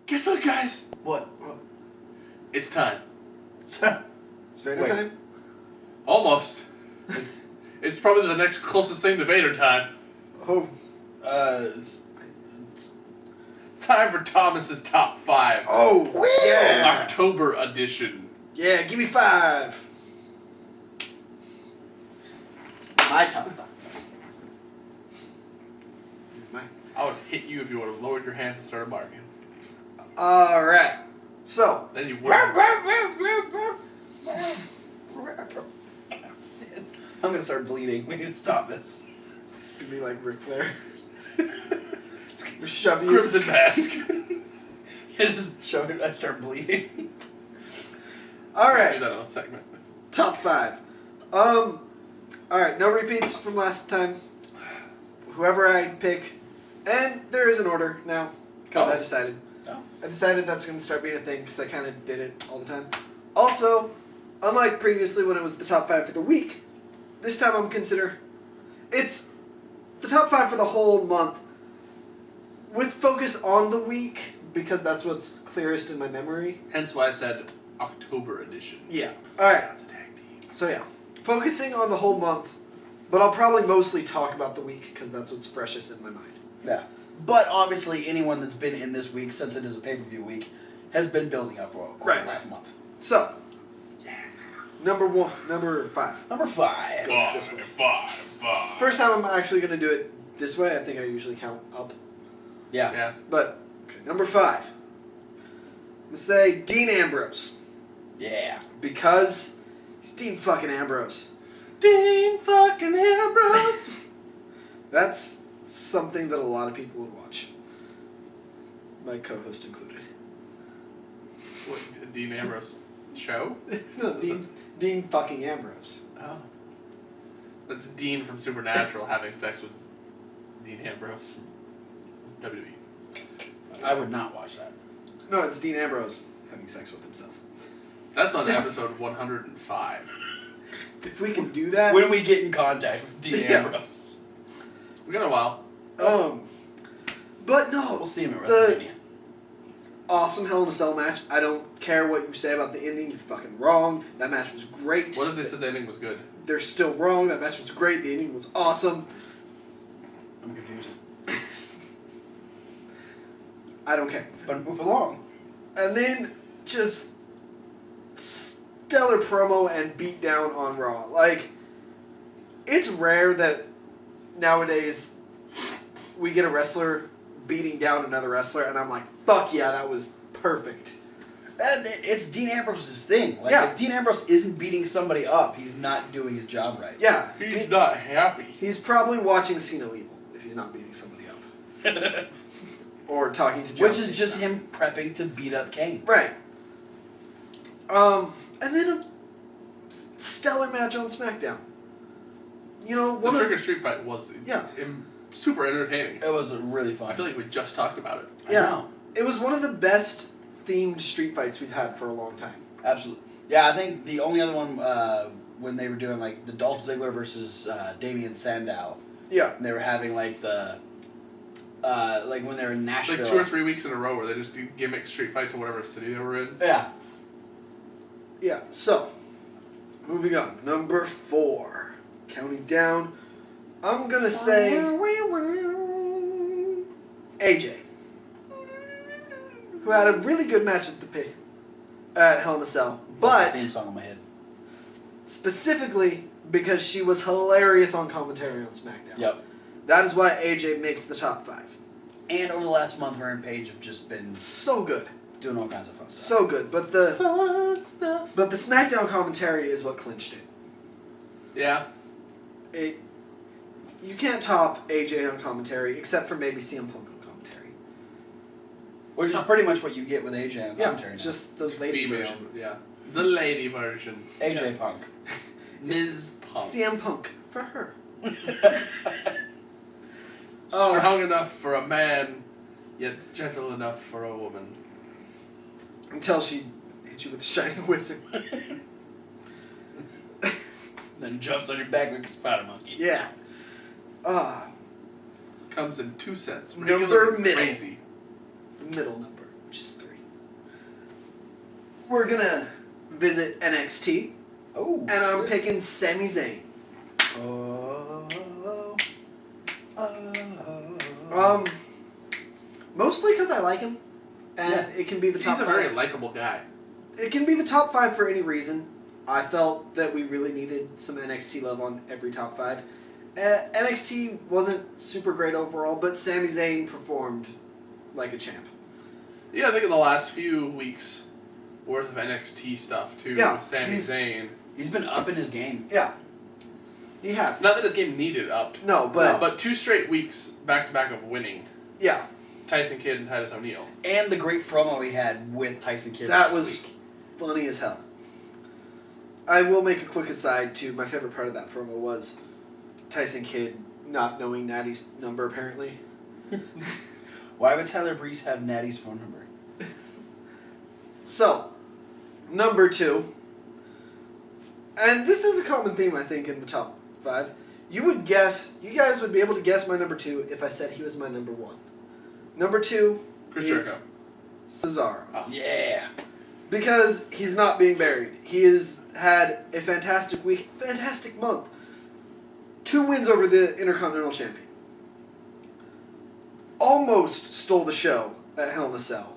Guess what, guys? What? It's time. It's Vader time? Almost. It's It's probably the next closest thing to Vader time. Oh, It's time for Thomas's top 5. oh, yeah. October edition. Yeah, give me 5. my top 5. I would hit you if you would have lowered your hands and started barking. Alright. So, Then you would. I'm gonna start bleeding. We need to stop this. give me like Ric Flair. Shove you. Crimson Mask. Just show it. I start bleeding. Do Alright. that on a segment. Top 5. Alright, no repeats from last time. Whoever I pick. And there is an order now. Because I decided. Oh. I decided that's going to start being a thing because I kind of did it all the time. Also, unlike previously when it was the top 5 for the week, this time I'm it's the top 5 for the whole month with focus on the week because that's what's clearest in my memory. Hence why I said October edition. Yeah. Alright. That's a tag team. So yeah, focusing on the whole month, but I'll probably mostly talk about the week because that's what's freshest in my mind. Yeah. But obviously, anyone that's been in this week, since it is a pay-per-view week, has been building up over Right. the last month. So, number 5. Number 5. This one. It's the first time I'm actually going to do it this way. I think I usually count up. Yeah. Yeah. But, okay, number 5. I'm going to say Dean Ambrose. Yeah. Because he's Dean fucking Ambrose. Dean fucking Ambrose. That's something that a lot of people would watch. My co-host included. What, Dean Ambrose show? No, Dean fucking Ambrose. Oh. That's Dean from Supernatural having sex with Dean Ambrose from WWE. I would not watch that. No, it's Dean Ambrose having sex with himself. That's on episode 105. If we can do that. When we get in contact with Dean Yeah. Ambrose. We got a while. But no. We'll see him at The WrestleMania. awesome Hell in a Cell match. I don't care what you say about the ending. You're fucking wrong. That match was great. What if they said the ending was good? They're still wrong. That match was great. The ending was awesome. I'm confused. I don't care. But move along. And then just stellar promo and beatdown on Raw. Like, it's rare that nowadays we get a wrestler beating down another wrestler and I'm like, fuck yeah, that was perfect. And it's Dean Ambrose's thing. Like, Yeah. if Dean Ambrose isn't beating somebody up, he's not doing his job right. Yeah. He's not happy. He's probably watching See No Evil if he's not beating somebody up. Or talking to John Which is Cena. just him prepping to beat up Kane. Right. And then a stellar match on SmackDown. You know, The Trigger Street Fight was super entertaining. It was really fun. I feel like we just talked about it. I know. It was one of the best themed street fights we've had for a long time. Absolutely. Yeah, I think the only other one when they were doing like the Dolph Ziggler versus Damian Sandow. Yeah. And they were having like the like when they were in Nashville. Like 2 or 3 weeks in a row where they just do gimmick street fight to whatever city they were in. Yeah. Yeah. So, moving on. Number 4. Counting down. I'm gonna say AJ, who had a really good match at Hell in a Cell, but Theme song in my head. specifically because she was hilarious on commentary on SmackDown. Yep. That is why AJ makes the top 5. And over the last month, her and Paige have just been So good. doing all kinds of fun stuff. So good. But the SmackDown commentary is what clinched it. Yeah. You can't top AJ on commentary except for maybe CM Punk on commentary. Which is pretty much what you get with AJ on commentary now. Just the lady Female. version. Yeah. The lady version. AJ Punk. Ms. Punk. CM Punk for her. Strong enough for a man, yet gentle enough for a woman. Until she hits you with a shining wizard. Then jumps on your back like a spider monkey. Yeah. Comes in 2 cents. Number Regular and middle. crazy. The middle number, which is 3. we're gonna visit NXT, Oh, and I'm shit. picking Sami Zayn. Mostly because I like him, and Yeah. it can be the top He's a 5. very likable guy. It can be the top 5 for any reason. I felt that we really needed some NXT love on every top 5. NXT wasn't super great overall, but Sami Zayn performed like a champ. Yeah, I think in the last few weeks worth of NXT stuff too. Yeah, With Sami Zayn. He's been up in his game. Yeah, he has. Not that his game needed upped. No, but 2 straight weeks back to back of winning. yeah, Tyson Kidd and Titus O'Neil. And the great promo he had with Tyson Kidd that last was week. funny as hell. I will make a quick aside too. My favorite part of that promo was Tyson Kidd not knowing Natty's number apparently. Why would Tyler Breeze have Natty's phone number? So, number 2, and this is a common theme I think in the top 5. You guys would be able to guess my number 2 if I said he was my number 1. Number 2 Chris is Jericho. Cesaro. Oh. Yeah. Because he's not being buried. He has had a fantastic week, fantastic month. 2 wins over the Intercontinental Champion. Almost stole the show at Hell in a Cell.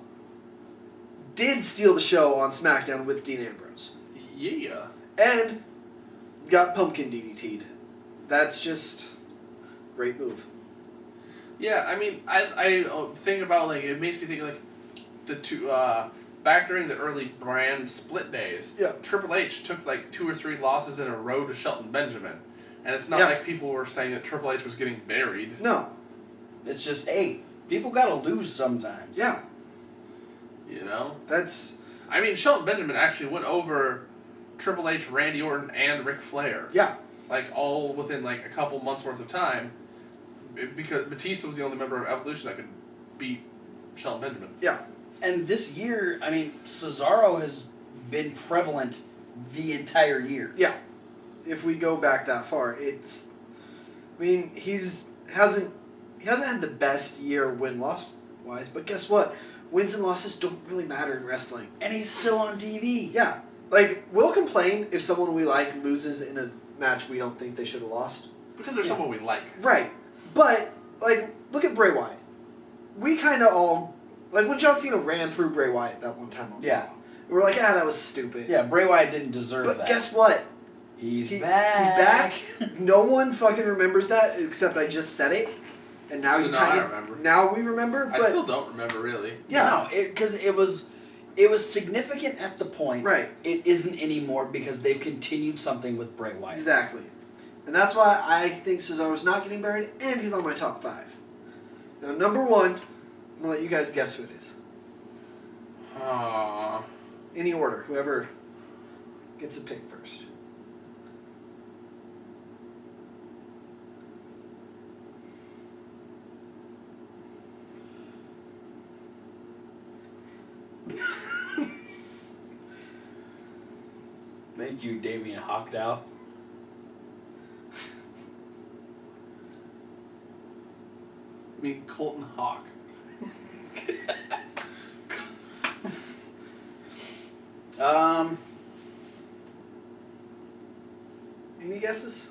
Did steal the show on SmackDown with Dean Ambrose. Yeah. And got pumpkin DDT'd. That's just great move. Yeah, I mean, I think about, like, it makes me think, like, the two, back during the early brand split days, Yeah. Triple H took, like, 2 or 3 losses in a row to Shelton Benjamin. And it's not Yeah. like people were saying that Triple H was getting buried. No. It's just, hey, people gotta lose sometimes. Yeah. You know? That's... I mean, Shelton Benjamin actually went over Triple H, Randy Orton, and Ric Flair. Yeah. Like, all within, like, a couple months worth of time. Because Batista was the only member of Evolution that could beat Shelton Benjamin. Yeah. And this year, I mean, Cesaro has been prevalent the entire year. Yeah. If we go back that far, it's... I mean, he hasn't had the best year win-loss wise, but guess what? Wins and losses don't really matter in wrestling. And he's still on TV. Yeah. Like, we'll complain if someone we like loses in a match we don't think they should have lost. Because they're someone we like. Right. But, like, look at Bray Wyatt. We kind of all... Like, when John Cena ran through Bray Wyatt that one time on Yeah. Raw, we were like, that was stupid. Yeah, Bray Wyatt didn't deserve But that. guess what? He's He's back. back. No one fucking remembers that except I just said it. And now So you now kind I of... remember. Now we remember, but... I still don't remember, really. Yeah. No, because it was significant at the point. Right. It isn't anymore because they've continued something with Bray Wyatt. Exactly. And that's why I think Cesaro's not getting buried, and he's on my top 5. Now, number 1, I'm going to let you guys guess who it is. Aww. Any order, whoever gets a pick first. Thank you, Damien Hockdow. I mean, Colton Hawk. Any guesses?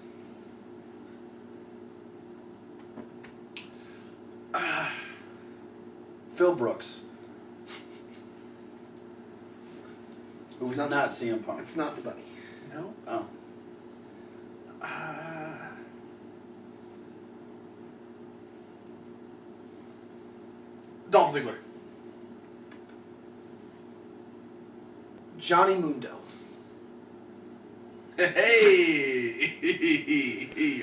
Phil Brooks. Who It's was not CM Punk. It's not the bunny. No? Oh. Dolph Ziggler. Johnny Mundo. Hey!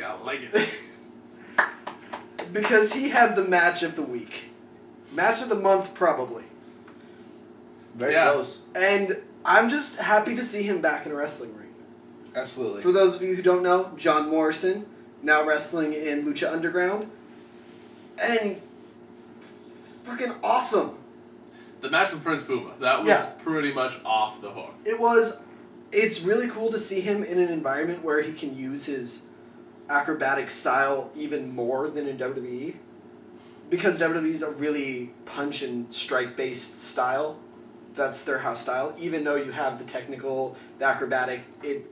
I like it. Because he had the match of the week. Match of the month, probably. Very Yeah. close. And I'm just happy to see him back in a wrestling ring. Absolutely. For those of you who don't know, John Morrison, now wrestling in Lucha Underground. And fucking awesome. The match with Prince Puma. That was Yeah. pretty much off the hook. It's really cool to see him in an environment where he can use his acrobatic style even more than in WWE. Because WWE is a really punch and strike based style that's their house style. Even though you have the technical, the acrobatic, it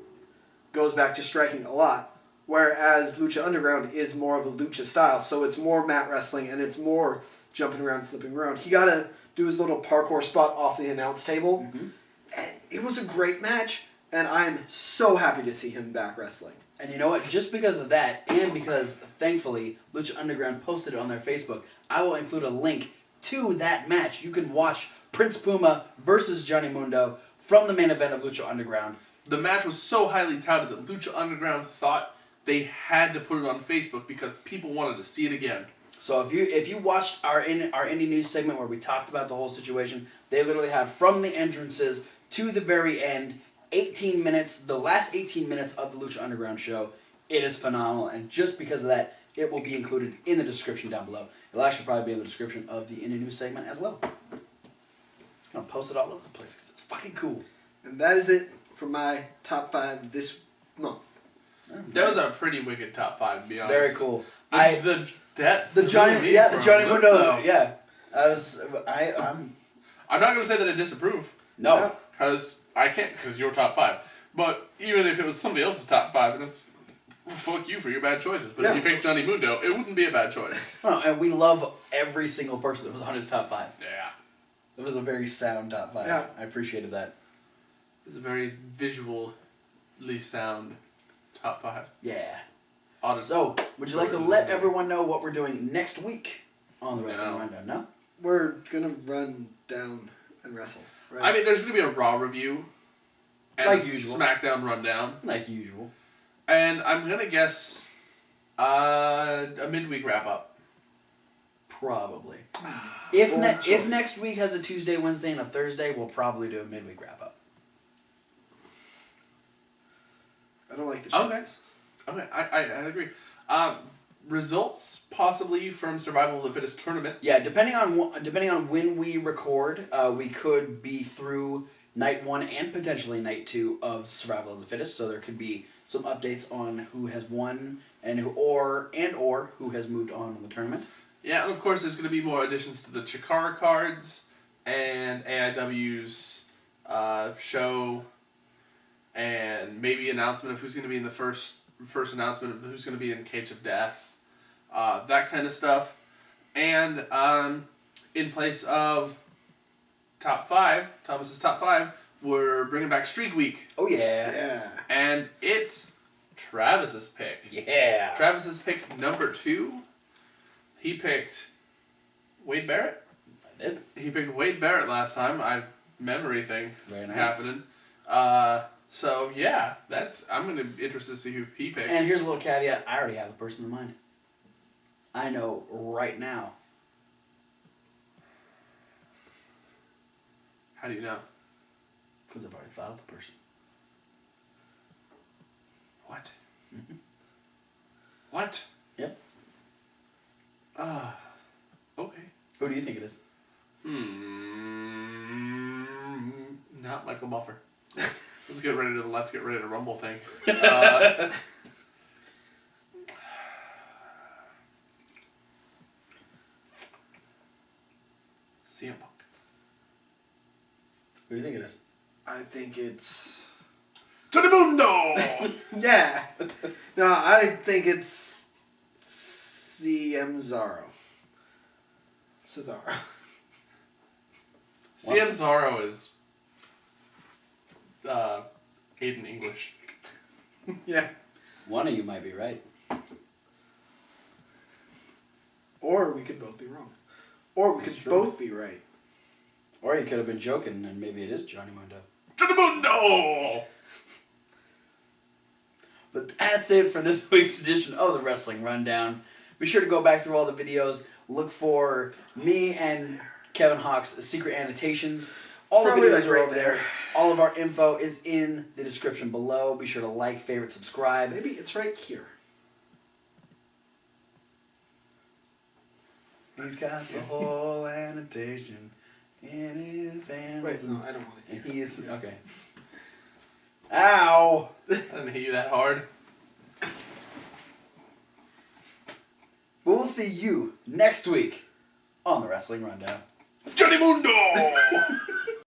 goes back to striking a lot. Whereas Lucha Underground is more of a lucha style, so it's more mat wrestling and it's more jumping around, flipping around. He got to do his little parkour spot off the announce table, and it was a great match. And I'm so happy to see him back wrestling. And you know what? Just because of that, and because, thankfully, Lucha Underground posted it on their Facebook, I will include a link to that match. You can watch Prince Puma versus Johnny Mundo from the main event of Lucha Underground. The match was so highly touted that Lucha Underground thought they had to put it on Facebook because people wanted to see it again. So if you watched our indie news segment where we talked about the whole situation, they literally have from the entrances to the very end, 18 minutes, the last 18 minutes of the Lucha Underground show. It is phenomenal, and just because of that, it will be included in the description down below. It'll actually probably be in the description of the indie news segment as well. Just gonna post it all over the place because it's fucking cool. And that is it for my top 5 this month. That was a pretty wicked top 5, to be honest. Very cool. The Johnny Mundo. Yeah, I'm not gonna say that I disapprove. No, because I can't, because you're top 5. But even if it was somebody else's top 5, and it's, well, fuck you for your bad choices. But if you picked Johnny Mundo, it wouldn't be a bad choice. Oh, and we love every single person that was on his top 5. Yeah. It was a very sound top 5. Yeah. I appreciated that. It was a very visually sound top 5. Yeah. Honestly. So, would you like to let everyone know what we're doing next week on the Wrestling Rundown? No? We're gonna run down and wrestle. Right? I mean, there's going to be a Raw review and Like a usual. SmackDown rundown. Like usual. And I'm going to guess a midweek wrap-up. Probably. Bold choice. If next week has a Tuesday, Wednesday, and a Thursday, we'll probably do a midweek wrap-up. I don't like the chances. Okay, I agree. Results possibly from Survival of the Fittest tournament. Yeah, depending on when we record, we could be through night 1 and potentially night 2 of Survival of the Fittest. So there could be some updates on who has won and who who has moved on in the tournament. Yeah, and of course there's going to be more additions to the Chikara cards and AIW's show, and maybe announcement of who's going to be in the first announcement of who's going to be in Cage of Death. That kind of stuff. And in place of top 5, Thomas's top 5, we're bringing back Streak Week. Oh, yeah. Yeah. And it's Travis's pick. Yeah. Travis's pick number 2. He picked Wade Barrett. I did. He picked Wade Barrett last time. Memory thing Very nice. happening. So, yeah, I'm going to be interested to see who he picks. And here's a little caveat. I already have the person in mind. I know right now. How do you know? Because I've already thought of the person. What? What? Yep. Okay. Who do you think it is? Not Michael Buffer. Let's get ready to rumble thing. CM Punk. Who do you think it is? I think it's... Johnny Mundo! Yeah. No, I think it's CM Cesaro. CM Zorro is Aiden English. Yeah. One of you might be right. Or we could both be wrong. Or we That's could true. both be right. Or you could have been joking and maybe it is Johnny Mundo. Johnny Mundo! But that's it for this week's edition of the Wrestling Rundown. Be sure to go back through all the videos. Look for me and Kevin Hawk's secret annotations. All the Probably videos like are right over there. All of our info is in the description below. Be sure to like, favorite, subscribe. Maybe it's right here. He's got the whole annotation in his hands. Wait, no, I don't want it And here. he is... Okay. Ow! I didn't hit you that hard. We'll see you next week on the Wrestling Rundown. Johnny Mundo!